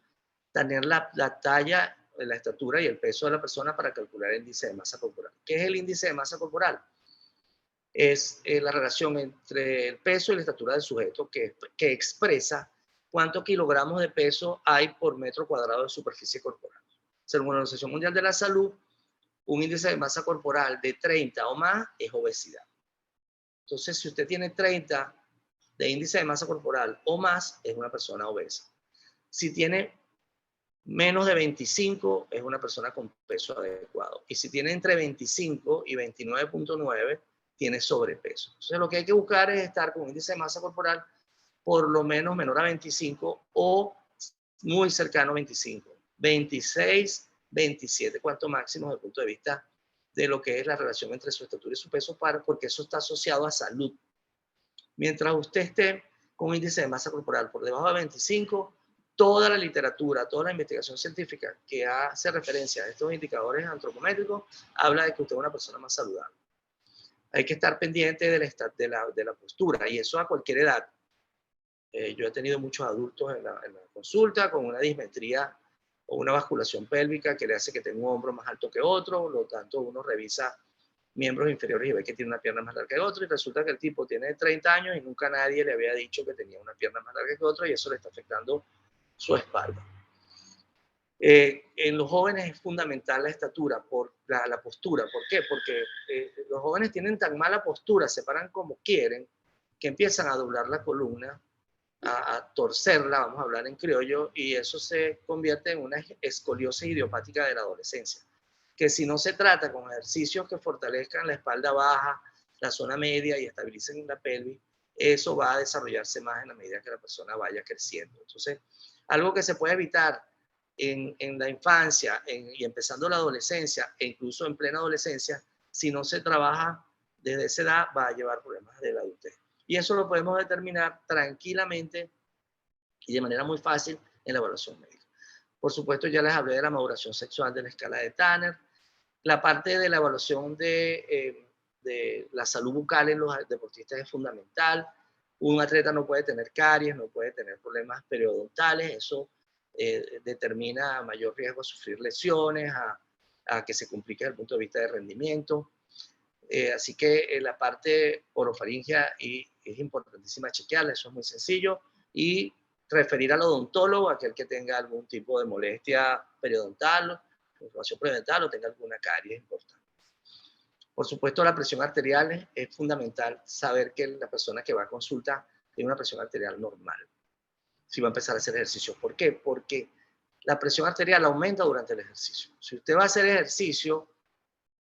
[SPEAKER 2] tener la talla, la estatura y el peso de la persona para calcular el índice de masa corporal. ¿Qué es el índice de masa corporal? Es la relación entre el peso y la estatura del sujeto que expresa cuántos kilogramos de peso hay por metro cuadrado de superficie corporal. Según la Organización Mundial de la Salud, un índice de masa corporal de 30 o más es obesidad. Entonces, si usted tiene 30 de índice de masa corporal o más, es una persona obesa. Si tiene menos de 25, es una persona con peso adecuado. Y si tiene entre 25 y 29.9, tiene sobrepeso. Entonces, lo que hay que buscar es estar con un índice de masa corporal por lo menos menor a 25 o muy cercano a 25, 26, 27, cuanto máximo desde el punto de vista de lo que es la relación entre su estatura y su peso, porque eso está asociado a salud. Mientras usted esté con un índice de masa corporal por debajo de 25, toda la literatura, toda la investigación científica que hace referencia a estos indicadores antropométricos habla de que usted es una persona más saludable. Hay que estar pendiente de la postura, y eso a cualquier edad. Yo he tenido muchos adultos en la consulta con una dismetría o una basculación pélvica que le hace que tenga un hombro más alto que otro, por lo tanto uno revisa miembros inferiores y ve que tiene una pierna más larga que otro, y resulta que el tipo tiene 30 años y nunca nadie le había dicho que tenía una pierna más larga que otro, y eso le está afectando su espalda. En los jóvenes es fundamental la estatura, por la postura. ¿Por qué? Porque los jóvenes tienen tan mala postura, se paran como quieren, que empiezan a doblar la columna, a torcerla, vamos a hablar en criollo, y eso se convierte en una escoliosis idiopática de la adolescencia, que si no se trata con ejercicios que fortalezcan la espalda baja, la zona media y estabilicen la pelvis, eso va a desarrollarse más en la medida que la persona vaya creciendo. Entonces, algo que se puede evitar en la infancia y empezando la adolescencia, e incluso en plena adolescencia, si no se trabaja desde esa edad, va a llevar problemas de la adultez. Y eso lo podemos determinar tranquilamente y de manera muy fácil en la evaluación médica. Por supuesto, ya les hablé de la maduración sexual de la escala de Tanner. La parte de la evaluación de la salud bucal en los deportistas es fundamental. Un atleta no puede tener caries, no puede tener problemas periodontales. Eso determina mayor riesgo a sufrir lesiones, a que se complique desde el punto de vista de rendimiento. Así que la parte orofaringea es importantísima chequearla, eso es muy sencillo, y referir al odontólogo, aquel que tenga algún tipo de molestia periodontal, inflamación periodontal o tenga alguna caries importante. Por supuesto, la presión arterial es fundamental saber que la persona que va a consulta tiene una presión arterial normal, si va a empezar a hacer ejercicio. ¿Por qué? Porque la presión arterial aumenta durante el ejercicio. Si usted va a hacer ejercicio,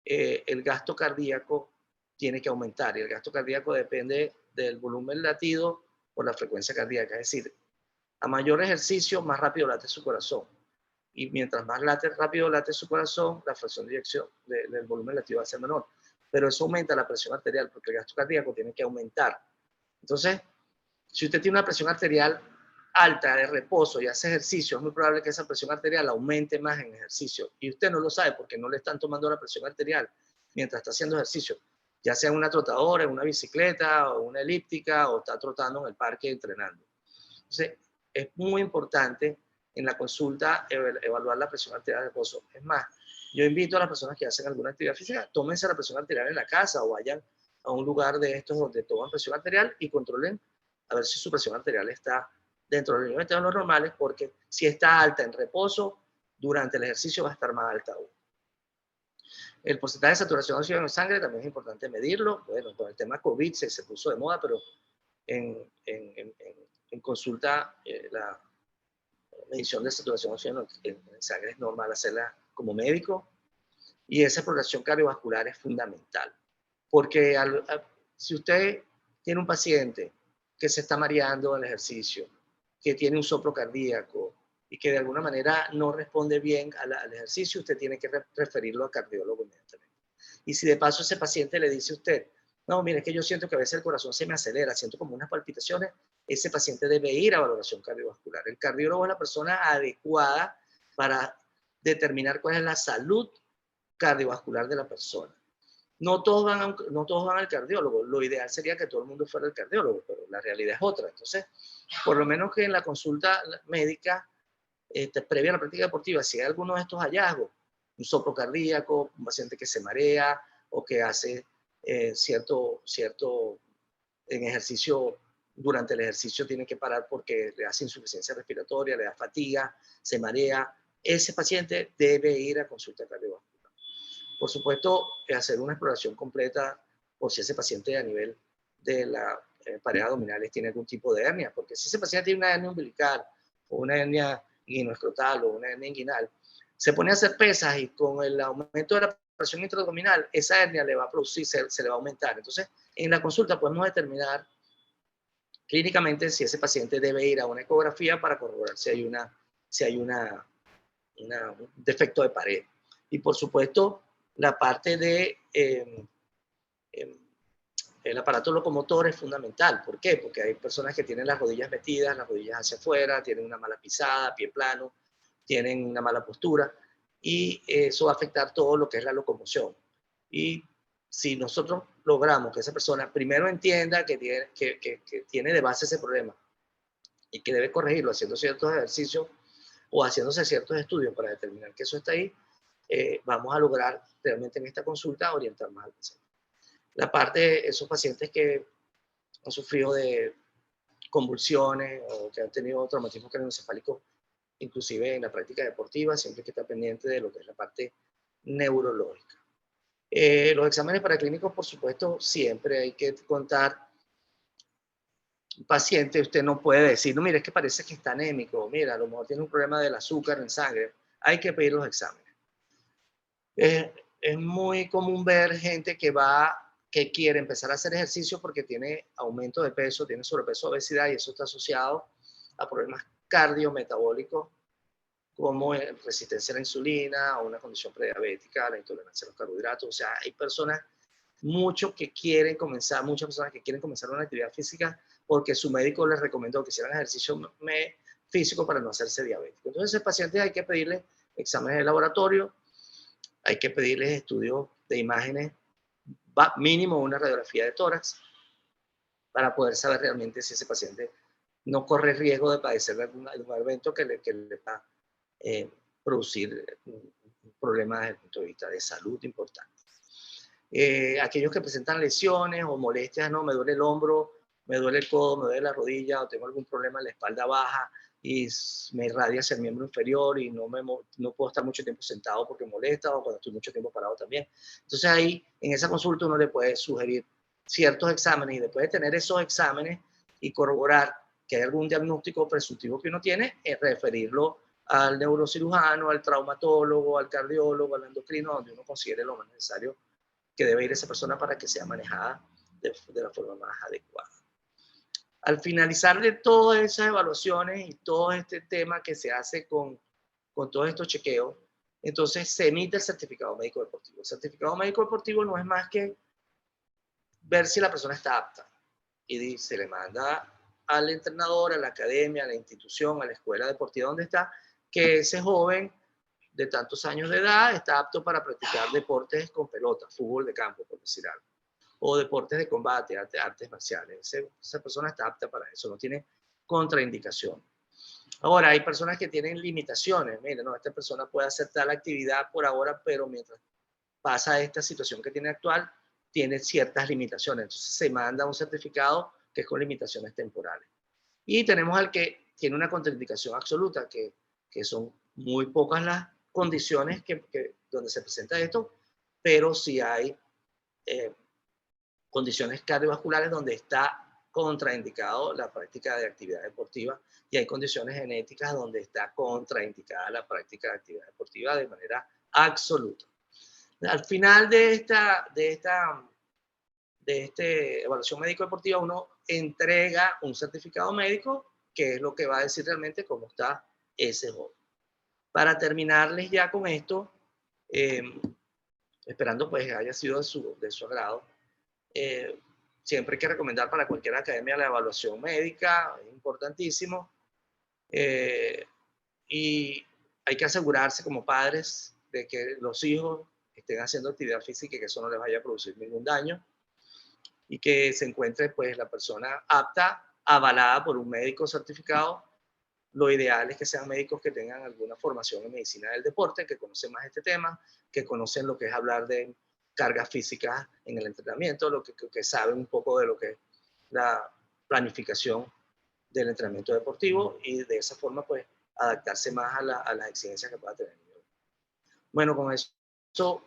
[SPEAKER 2] el gasto cardíaco tiene que aumentar, y el gasto cardíaco depende del volumen latido por la frecuencia cardíaca. Es decir, a mayor ejercicio, más rápido late su corazón. Y mientras más rápido late su corazón, la fracción de eyección del volumen latido va a ser menor. Pero eso aumenta la presión arterial porque el gasto cardíaco tiene que aumentar. Entonces, si usted tiene una presión arterial alta de reposo y hace ejercicio, es muy probable que esa presión arterial aumente más en ejercicio. Y usted no lo sabe porque no le están tomando la presión arterial mientras está haciendo ejercicio, ya sea en una trotadora, en una bicicleta o una elíptica, o está trotando en el parque entrenando. Entonces, es muy importante en la consulta evaluar la presión arterial de reposo. Es más, yo invito a las personas que hacen alguna actividad física, tómense la presión arterial en la casa o vayan a un lugar de estos donde toman presión arterial y controlen a ver si su presión arterial está dentro de los límites de los normales, porque si está alta en reposo, durante el ejercicio va a estar más alta aún. El porcentaje de saturación de oxígeno en sangre también es importante medirlo. Bueno, con el tema COVID se puso de moda, pero en consulta la medición de saturación de oxígeno en sangre es normal hacerla como médico. Y esa exploración cardiovascular es fundamental, porque si usted tiene un paciente que se está mareando en el ejercicio, que tiene un soplo cardíaco y que de alguna manera no responde bien al ejercicio, usted tiene que referirlo al cardiólogo inmediatamente. Y si de paso ese paciente le dice a usted, no, mire, es que yo siento que a veces el corazón se me acelera, siento como unas palpitaciones, ese paciente debe ir a valoración cardiovascular. El cardiólogo es la persona adecuada para determinar cuál es la salud cardiovascular de la persona. No todos van al cardiólogo. Lo ideal sería que todo el mundo fuera al cardiólogo, pero la realidad es otra. Entonces, por lo menos que en la consulta médica previa a la práctica deportiva, si hay alguno de estos hallazgos, un soplo cardíaco, un paciente que se marea o que hace cierto en ejercicio, durante el ejercicio tiene que parar porque le hace insuficiencia respiratoria, le da fatiga, se marea, ese paciente debe ir a consulta cardiovascular. Por supuesto, hacer una exploración completa por si ese paciente a nivel de la pared abdominales tiene algún tipo de hernia, porque si ese paciente tiene una hernia umbilical o una hernia inguinoescrotal o una hernia inguinal, se pone a hacer pesas y con el aumento de la presión intraabdominal, esa hernia le va a producir, se le va a aumentar. Entonces, en la consulta podemos determinar clínicamente si ese paciente debe ir a una ecografía para corroborar si hay un defecto de pared. Y por supuesto, la parte de el aparato locomotor es fundamental. ¿Por qué? Porque hay personas que tienen las rodillas metidas, las rodillas hacia afuera, tienen una mala pisada, pie plano, tienen una mala postura y eso va a afectar todo lo que es la locomoción. Y si nosotros logramos que esa persona primero entienda que tiene de base ese problema y que debe corregirlo haciendo ciertos ejercicios o haciéndose ciertos estudios para determinar que eso está ahí, vamos a lograr realmente en esta consulta orientar más al paciente. La parte de esos pacientes que han sufrido de convulsiones o que han tenido traumatismo craneoencefálico, inclusive en la práctica deportiva, siempre hay que estar pendiente de lo que es la parte neurológica. Los exámenes paraclínicos, por supuesto, siempre hay que contar. Un paciente, usted no puede decir, no, mire, es que parece que está anémico, mira, a lo mejor tiene un problema del azúcar en sangre, hay que pedir los exámenes. Es muy común ver gente que quiere empezar a hacer ejercicio porque tiene aumento de peso, tiene sobrepeso, obesidad, y eso está asociado a problemas cardiometabólicos como resistencia a la insulina o una condición prediabética, la intolerancia a los carbohidratos. O sea, hay personas, muchas personas que quieren comenzar una actividad física porque su médico les recomendó que hicieran ejercicio físico para no hacerse diabético. Entonces, a ese paciente hay que pedirle exámenes de laboratorio, hay que pedirles estudios de imágenes, mínimo una radiografía de tórax, para poder saber realmente si ese paciente no corre riesgo de padecer de algún evento que le va a producir un problema desde el punto de vista de salud importante. Aquellos que presentan lesiones o molestias, no, me duele el hombro, me duele el codo, me duele la rodilla o tengo algún problema en la espalda baja y me irradia hacia el miembro inferior y no puedo estar mucho tiempo sentado porque molesta o cuando estoy mucho tiempo parado también. Entonces ahí en esa consulta uno le puede sugerir ciertos exámenes y después de tener esos exámenes y corroborar que hay algún diagnóstico presuntivo que uno tiene, es referirlo al neurocirujano, al traumatólogo, al cardiólogo, al endocrino, donde uno considere lo más necesario que debe ir esa persona para que sea manejada de la forma más adecuada. Al finalizar de todas esas evaluaciones y todo este tema que se hace con todos estos chequeos, entonces se emite el certificado médico deportivo. El certificado médico deportivo no es más que ver si la persona está apta y se le manda al entrenador, a la academia, a la institución, a la escuela deportiva donde está, que ese joven de tantos años de edad está apto para practicar deportes con pelota, fútbol de campo, por decir algo, o deportes de combate, artes marciales. Esa persona está apta para eso, no tiene contraindicación. Ahora, hay personas que tienen limitaciones. Mira, no, esta persona puede hacer tal actividad por ahora, pero mientras pasa esta situación que tiene actual, tiene ciertas limitaciones. Entonces se manda un certificado que es con limitaciones temporales. Y tenemos al que tiene una contraindicación absoluta, que son muy pocas las condiciones donde se presenta esto, pero sí hay condiciones cardiovasculares donde está contraindicado la práctica de actividad deportiva y hay condiciones genéticas donde está contraindicada la práctica de actividad deportiva de manera absoluta. Al final de esta evaluación médico deportiva uno entrega un certificado médico que es lo que va a decir realmente cómo está ese joven. Para terminarles ya con esto, esperando pues haya sido de su agrado, siempre hay que recomendar para cualquier academia la evaluación médica, es importantísimo, y hay que asegurarse como padres de que los hijos estén haciendo actividad física y que eso no les vaya a producir ningún daño y que se encuentre pues la persona apta, avalada por un médico certificado lo ideal es que sean médicos que tengan alguna formación en medicina del deporte, que conocen más este tema, que conocen lo que es hablar de cargas físicas en el entrenamiento, que saben un poco de lo que es la planificación del entrenamiento deportivo y de esa forma pues adaptarse más a las exigencias que pueda tener. Bueno, con eso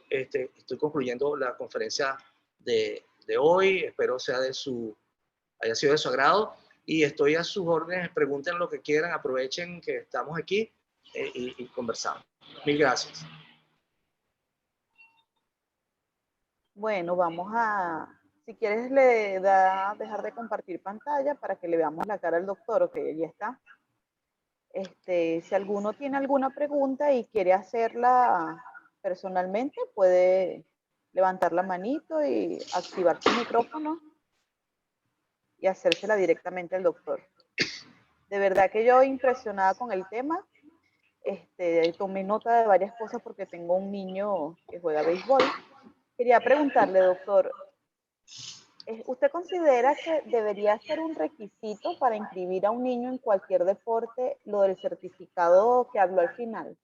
[SPEAKER 2] estoy concluyendo la conferencia de hoy. Espero haya sido de su agrado y estoy a sus órdenes. Pregunten lo que quieran, aprovechen que estamos aquí y conversamos. Mil gracias.
[SPEAKER 1] Bueno, si quieres dejar de compartir pantalla para que le veamos la cara al doctor, ok, ya está. Si alguno tiene alguna pregunta y quiere hacerla personalmente, puede levantar la manito y activar su micrófono y hacérsela directamente al doctor. De verdad que yo impresionada con el tema, tomé nota de varias cosas porque tengo un niño que juega béisbol. Quería preguntarle, doctor, ¿usted considera que debería ser un requisito para inscribir a un niño en cualquier deporte lo del certificado que habló al final?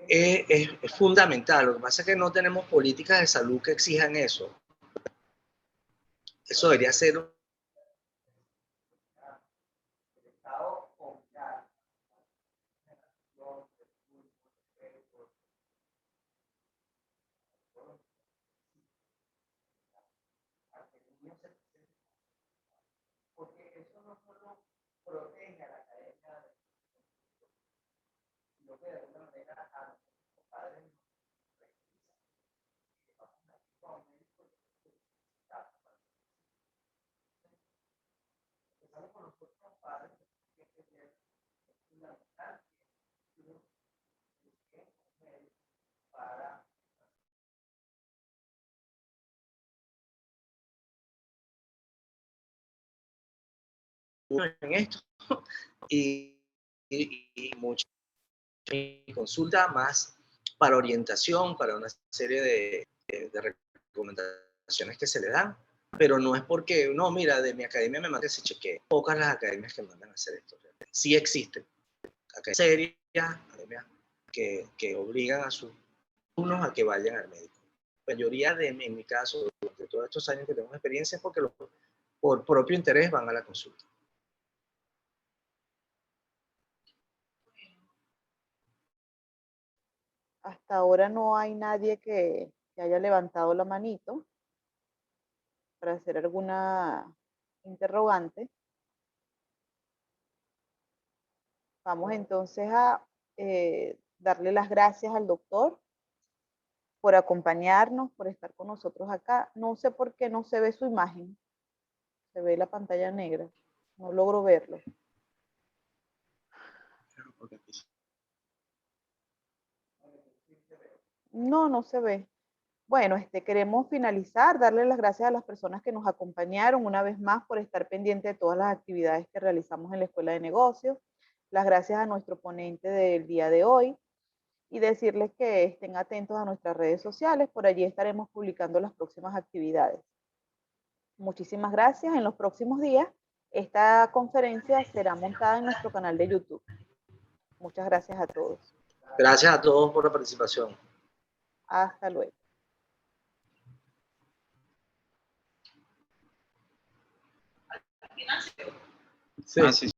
[SPEAKER 2] Es fundamental. Lo que pasa es que no tenemos políticas de salud que exijan eso. Eso debería ser porque eso no solo protege a la academia, sino que de alguna manera a los padres empezamos con nosotros los padres, que es fundamental para en esto y mucha consulta más para orientación, para una serie de recomendaciones que se le dan, pero no es porque, no, mira, de mi academia me mandan ese chequeo. Pocas las academias que mandan a hacer esto. Sí existen academias serias, academias que obligan a sus alumnos a que vayan al médico. La mayoría en mi caso, de todos estos años que tengo experiencia, es porque por propio interés van a la consulta.
[SPEAKER 1] Hasta ahora no hay nadie que haya levantado la manito para hacer alguna interrogante. Vamos entonces a darle las gracias al doctor por acompañarnos, por estar con nosotros acá. No sé por qué no se ve su imagen. Se ve la pantalla negra. No logro verlo. No, no se ve. Bueno, queremos finalizar, darle las gracias a las personas que nos acompañaron una vez más por estar pendiente de todas las actividades que realizamos en la Escuela de Negocios. Las gracias a nuestro ponente del día de hoy y decirles que estén atentos a nuestras redes sociales. Por allí estaremos publicando las próximas actividades. Muchísimas gracias. En los próximos días, esta conferencia será montada en nuestro canal de YouTube. Muchas gracias a todos.
[SPEAKER 2] Gracias a todos por la participación.
[SPEAKER 1] Hasta luego.
[SPEAKER 2] Sí.